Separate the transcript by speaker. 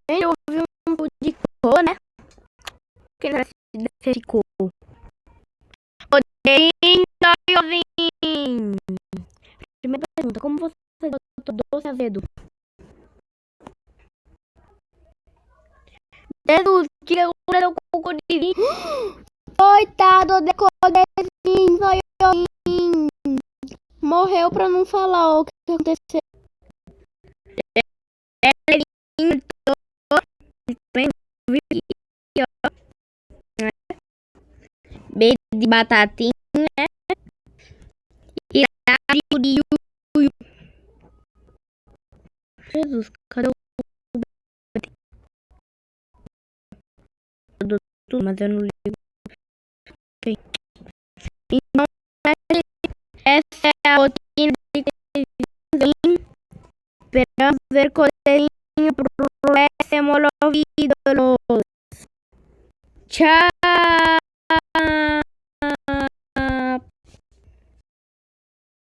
Speaker 1: Eu ouvi um pouco de cor, né? Que não é de cor. Jovem. Primeira pergunta, como você botou Doce Azevedo? Deus, que agora eu concordi. Coitado de Codezinho, foi eu. Morreu pra não falar o que aconteceu. B de batatinha. E de Jesus, cadê o tudo? Mas eu não ligo. Okay. Então, essa é a rotina de Codezinho. Esperamos ver Codezinho próximo vídeo. Tchau.